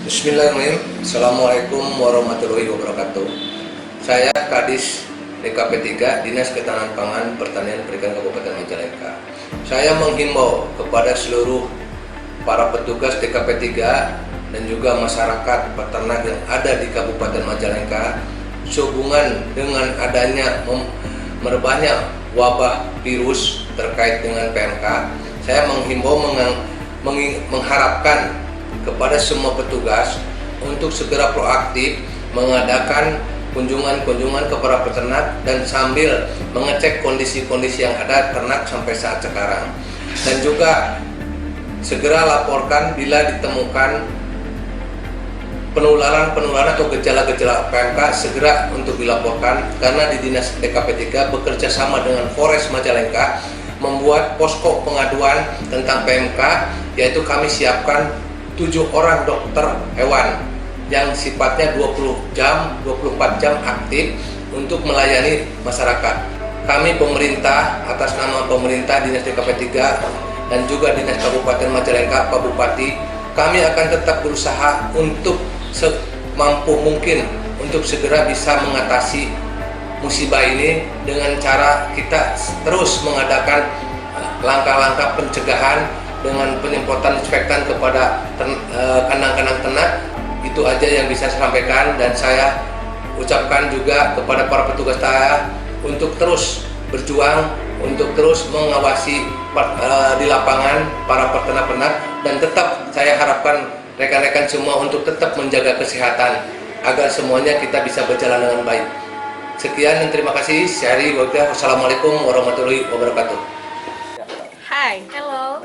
Bismillahirrahmanirrahim. Assalamualaikum warahmatullahi wabarakatuh. Saya Kadis DKP 3 Dinas Ketahanan Pangan Pertanian Perikanan Kabupaten Majalengka. Saya menghimbau kepada seluruh para petugas DKP 3 dan juga masyarakat peternak yang ada di Kabupaten Majalengka sehubungan dengan adanya merebaknya wabah virus terkait dengan PMK. Saya menghimbau mengharapkan kepada semua petugas untuk segera proaktif mengadakan kunjungan-kunjungan kepada peternak dan sambil mengecek kondisi-kondisi yang ada ternak sampai saat sekarang, dan juga segera laporkan bila ditemukan penularan atau gejala-gejala PMK, segera untuk dilaporkan, karena di Dinas DKP 3 bekerja sama dengan Polres Majalengka membuat posko pengaduan tentang PMK, yaitu kami siapkan 7 orang dokter hewan yang sifatnya 24 jam aktif untuk melayani masyarakat. Kami pemerintah, atas nama pemerintah Dinas DKP 3 dan juga Dinas Kabupaten Majalengka, Pak Bupati, kami akan tetap berusaha untuk semampu mungkin untuk segera bisa mengatasi musibah ini dengan cara kita terus mengadakan langkah-langkah pencegahan dengan penyemprotan disinfektan kepada kandang-kandang ternak. Itu aja yang bisa saya sampaikan, dan saya ucapkan juga kepada para petugas saya untuk terus berjuang, untuk terus mengawasi di lapangan para peternak-peternak, dan tetap saya harapkan rekan-rekan semua untuk tetap menjaga kesehatan agar semuanya kita bisa berjalan dengan baik. Sekian dan terima kasih. Wassalamualaikum warahmatullahi wabarakatuh. Hai, hello.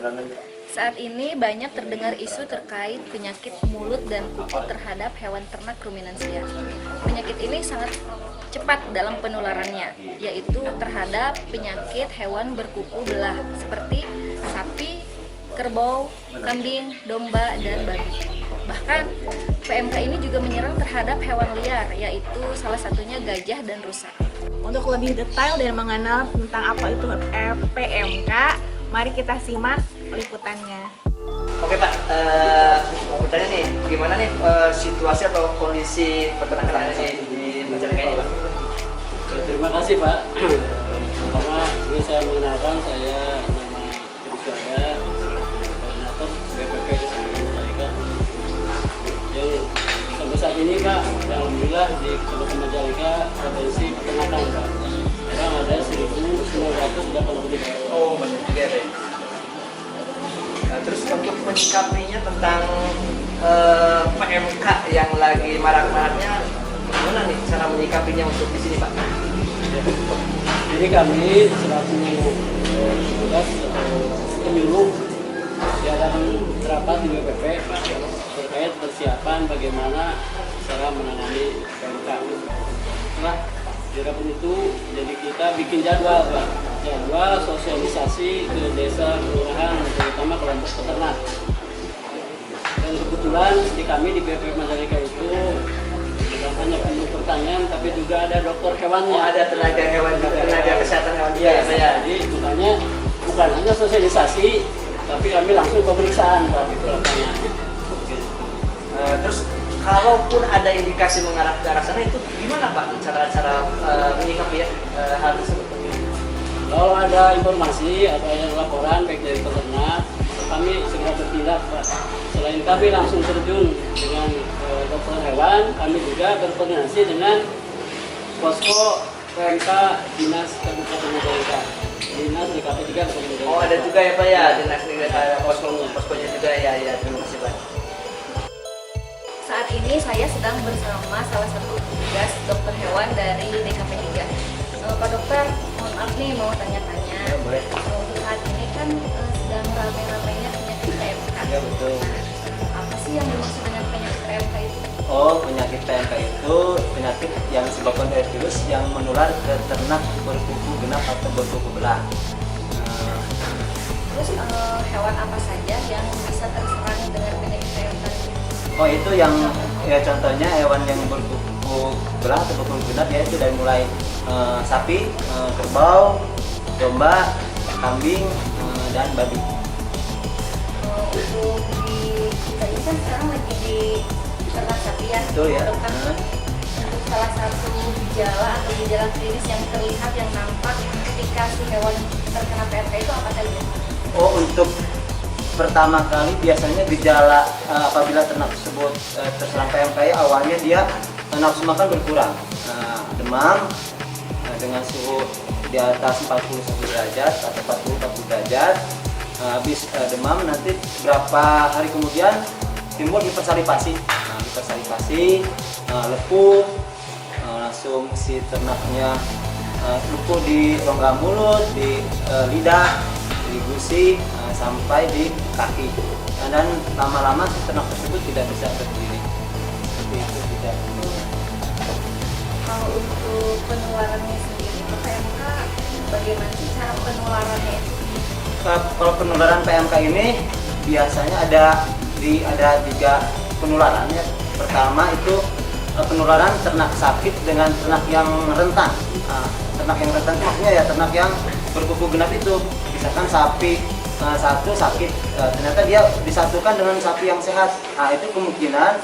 Saat ini banyak terdengar isu terkait penyakit mulut dan kuku terhadap hewan ternak ruminansia. Penyakit ini sangat cepat dalam penularannya, yaitu terhadap penyakit hewan berkuku belah seperti sapi, kerbau, kambing, domba, dan babi. Bahkan PMK ini juga menyerang terhadap hewan liar, yaitu salah satunya gajah dan rusa. Untuk lebih detail dan mengenal tentang apa itu PMK, mari kita simak liputannya. Oke Pak, mau bertanya nih, gimana nih situasi atau kondisi peternakan ada di Majalengka ini Pak? Terima kasih Pak. Pertama, ini saya mengenalkan, saya nama Kediswada, koordinator BPP Majalengka. Yang sampai saat ini Pak, alhamdulillah di Kabupaten Majalengka potensi peternakan Pak. Sekarang ada 1.980. Oh, banyak juga ya Pak. Terus untuk menyikapinya tentang PMK yang lagi marak-maraknya, gimana nih cara menyikapinya untuk di sini Pak? Jadi kami selaku petugas penyuluh diadakan rapat di BPP terkait persiapan bagaimana cara menangani PMK. Setelah rapat itu, jadi kita bikin jadwal Pak. Jadwal sosialisasi ke desa, kelurahan, terutama kelompok peternak. Dan kebetulan di kami di BPP Majalengka itu bukan hanya penuh pertanian, tapi juga ada dokter hewannya. Oh, ada tenaga hewan juga, tenaga kesehatan hewan juga ya Pak ya? Jadi makanya bukan hanya sosialisasi, tapi kami langsung pemeriksaan Pak di lapangan. Terus kalaupun ada indikasi mengarah ke arah sana, itu gimana Pak cara-cara menyikapi hal tersebut? Kalau ada informasi atau ada laporan baik dari peternak, kami segera bertindak Pak. Selain kami langsung terjun dengan dokter hewan, kami juga berkoordinasi dengan posko PMK Dinas Kabupaten Majalengka, Dinas DKP 3 Kabupaten Majalengka. Oh, ada juga ya Pak ya, Dinas poskonya juga ya. Terima kasih Pak. Saat ini saya sedang bersama salah satu petugas dokter hewan dari DKP 3. Pak Dokter, mohon maaf nih mau tanya-tanya. Ya, boleh. Untuk saat ini kan sedang rame-ramenya penyakit PMK. Ya betul. Apa sih yang dimaksud dengan penyakit PMK itu? Oh, penyakit PMK itu penyakit yang disebabkan oleh virus yang menular ke ternak berkuku genap atau berkuku belah. Terus hewan apa saja yang bisa terserang dengan penyakit PMK? Oh, itu yang ya contohnya hewan yang berkuku belah atau berkuku genap, yaitu dari mulai sapi, kerbau, domba, kambing, dan babi. Untuk di kita ini kan sekarang lagi di ternak sapi ya. Betul ya. Dokter, untuk salah satu gejala atau gejala klinis yang terlihat yang nampak ketika si hewan terkena PMK itu apa saja? Oh, untuk pertama kali biasanya gejala apabila ternak tersebut terserang PMK awalnya dia nafsu makan berkurang, demam dengan suhu di atas 41 derajat atau 40 derajat. Habis demam nanti berapa hari kemudian timbul hipersalivasi, lepuh, langsung si ternaknya lepuh di rongga mulut, di lidah, di gusi, sampai di kaki, dan lama-lama si ternak tersebut tidak bisa berdiri. Seperti itu tidak. Kalau untuk penularannya sendiri ke PMK, bagaimana sih cara penularannya itu? Kalau penularan PMK ini biasanya ada 3 penularan ya. Pertama itu penularan ternak sakit dengan ternak yang rentan. Ternak yang rentan itu maksudnya ya ternak yang berkuku genap itu. Misalkan sapi satu sakit, ternyata dia disatukan dengan sapi yang sehat. Itu kemungkinan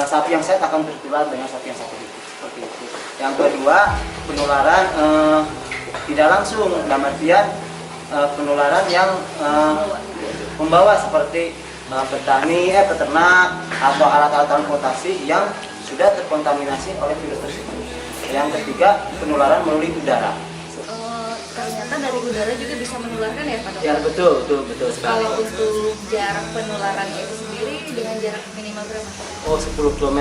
sapi yang sehat akan tertular dengan sapi yang sakit itu. Seperti itu. Yang kedua, penularan tidak langsung, dalam artian penularan yang membawa seperti peternak atau alat-alat transportasi yang sudah terkontaminasi oleh virus tersebut. Yang ketiga, penularan melalui udara. Ternyata dari udara juga bisa menularkan ya Pak Dokter? Ya betul sekali. Kalau untuk jarak penularannya itu sendiri dengan jarak minimal berapa? 10 km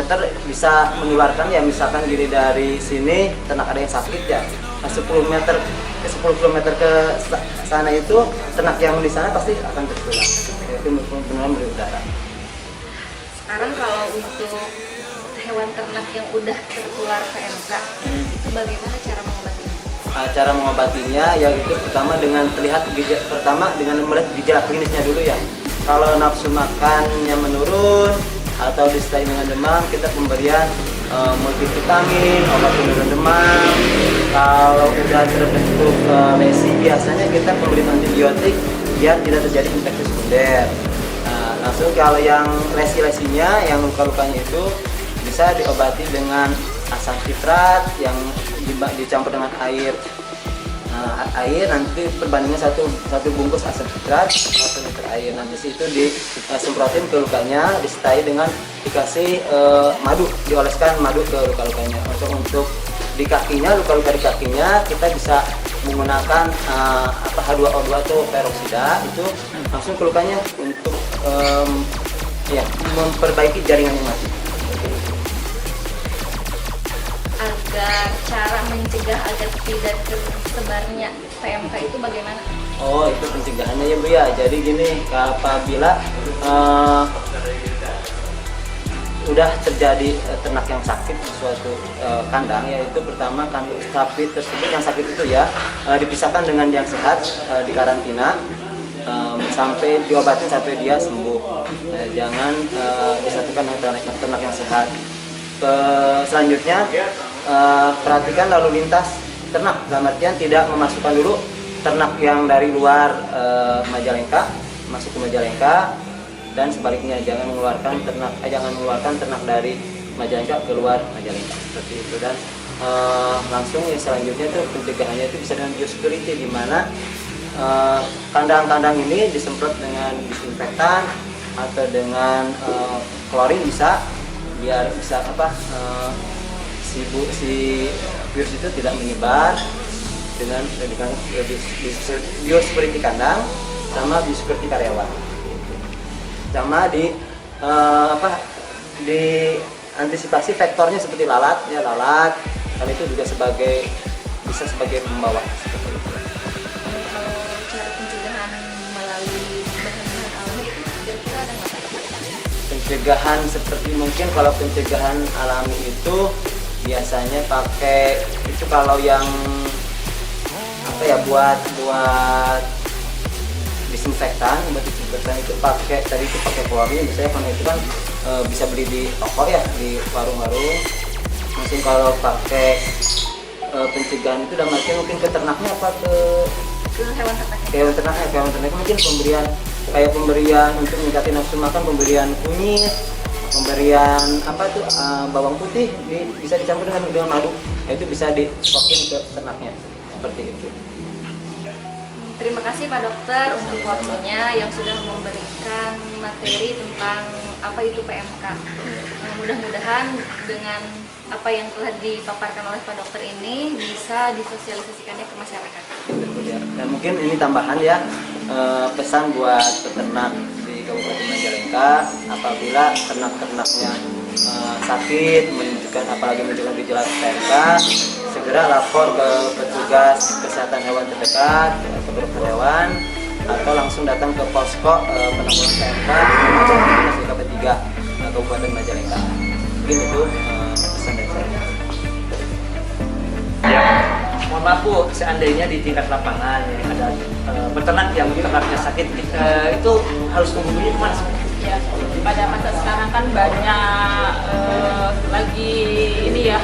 bisa menularkan ya, misalkan gini dari sini ternak ada yang sakit ya, 10 km ke sana itu ternak yang di sana pasti akan tertular. Itu penularan dari udara. Sekarang kalau untuk hewan ternak yang udah tertular PMK, itu bagaimana cara mengobatinya? Cara mengobatinya yaitu pertama dengan melihat gejala klinisnya dulu ya. Kalau nafsu makannya menurun atau disertai dengan demam, kita pemberian multivitamin, obat penurun demam. Kalau udah terbentuk lesi, biasanya kita pemberian antibiotik biar tidak terjadi infeksi sekunder. Langsung kalau yang lesi-lesinya, yang luka-lukanya itu bisa diobati dengan asam citrat yang dicampur dengan air. Nanti perbandingan satu bungkus asam citrat 1 liter air, nanti itu disemprotin ke lukanya, disertai dengan dikasih madu, dioleskan madu ke luka-lukanya. Untuk di kakinya, luka-luka di kakinya kita bisa menggunakan H2O2 atau peroksida, itu langsung ke lukanya untuk memperbaiki jaringan yang mati. Agar cara mencegah agar tidak tersebarnya PMK itu bagaimana? Oh, itu pencegahannya ya Bu ya. Jadi gini, apabila udah terjadi ternak yang sakit di suatu kandang, yaitu pertama sapi tersebut yang sakit itu ya dipisahkan dengan yang sehat, dikarantina sampai diobatin sampai dia sembuh. Jangan disatukan dengan ternak yang sehat. Selanjutnya perhatikan lalu lintas ternak, dalam artian tidak memasukkan dulu ternak yang dari luar Majalengka masuk ke Majalengka, dan sebaliknya jangan mengeluarkan ternak dari Majalengka keluar Majalengka, seperti itu. Dan langsung ya selanjutnya itu pencegahannya itu bisa dengan biosecurity, di mana kandang-kandang ini disemprot dengan disinfektan atau dengan klorin bisa, biar bisa si virus itu tidak menyebar, dengan biosecurity kandang sama biosecurity karyawan, sama di antisipasi faktornya seperti lalat, dan itu juga bisa sebagai pembawa. Seperti itu. Kalau cara pencegahan melalui bahan-bahan alami itu kira-kira ada nggak? Pencegahan seperti mungkin kalau pencegahan alami itu biasanya pakai itu, kalau yang buat disinfektan itu pakai klorin misalnya, karena itu kan bisa beli di toko ya, di warung-warung. Mungkin kalau pakai pencegahan itu dalam artian mungkin ke ternaknya apa ke hewan ternaknya mungkin pemberian untuk meningkatkan nafsu makan, pemberian kunyit pemberian apa tuh bawang putih bisa dicampur dengan madu, itu bisa distokin ke ternaknya seperti itu. Terima kasih Pak Dokter untuk waktunya yang sudah memberikan materi tentang apa itu PMK. Mudah-mudahan dengan apa yang telah dipaparkan oleh Pak Dokter ini bisa disosialisasikannya ke masyarakat. Dan mungkin ini tambahan ya, pesan buat peternak di Kabupaten Majalengka, apabila ternak-ternaknya sakit, apalagi menunjukkan gejala PMK, segera lapor ke petugas kesehatan hewan terdekat, ke dokter hewan, atau langsung datang ke posko penanggulangan PMK Dinas DKP 3 Kabupaten Majalengka. Mungkin itu pesan dari saya. Ya, mohon maaf Bu, seandainya di tingkat lapangan ada peternak yang ternaknya sakit, itu harus menghubungi kemana sih? Ya, pada masa sekarang kan banyak lagi ini ya,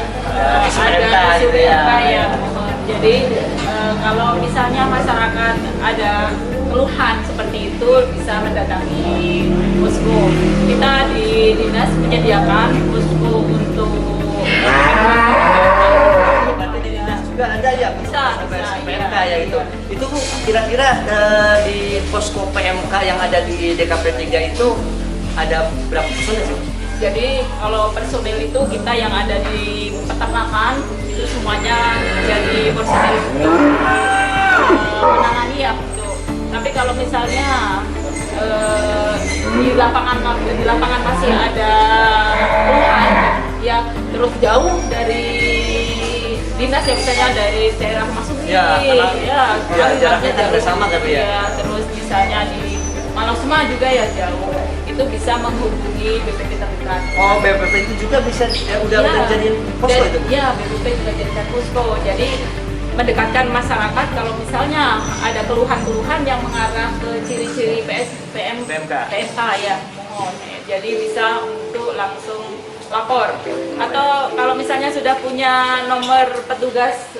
isu ada PMK isu gitu ya. PMK ya. Jadi kalau misalnya masyarakat ada keluhan seperti itu bisa mendatangi posko. Kita di dinas menyediakan posko untuk Berarti di dinas juga ada ya Bisa, PMK iya. ya itu. Itu Bu, kira-kira di posko PMK yang ada di DKP 3 itu ada berapa personel sih? Jadi kalau personil itu kita yang ada di peternakan itu semuanya jadi personil untuk menangani ya. Tapi kalau misalnya di lapangan masih ada keluhan ya terus jauh dari dinas ya, misalnya dari daerah masuk Ya, karena jaraknya tidak sama kan ya? Ya, terus misalnya di Malang Semua juga ya jauh, itu bisa menghubungi BPP terdekat. Oh, BPP itu juga bisa udah jadiin posko itu? Ya, BPP juga jadikan posko. Jadi mendekatkan masyarakat kalau misalnya ada keluhan-keluhan yang mengarah ke ciri-ciri PMK ya, mohon. Jadi bisa untuk langsung lapor. Atau kalau misalnya sudah punya nomor petugas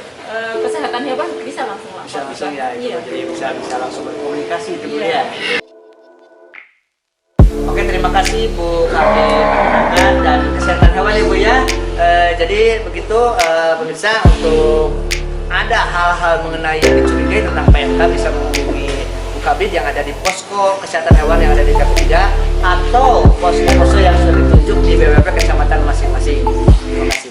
kesehatan hewan bisa langsung lapor. Bisa langsung ya, Iya. jadi bisa langsung berkomunikasi itu Bu ya. Oke, terima kasih Bu Kabid Peternakan dan Kesehatan Hewan ya Bu ya. Jadi begitu pemirsa, untuk ada hal-hal mengenai yang dicurigai tentang PMK bisa menghubungi Bu Kabid yang ada di posko kesehatan hewan yang ada di DKP 3 atau posko-posko yang sudah ditunjuk di BPP kecamatan masing-masing. Terima kasih.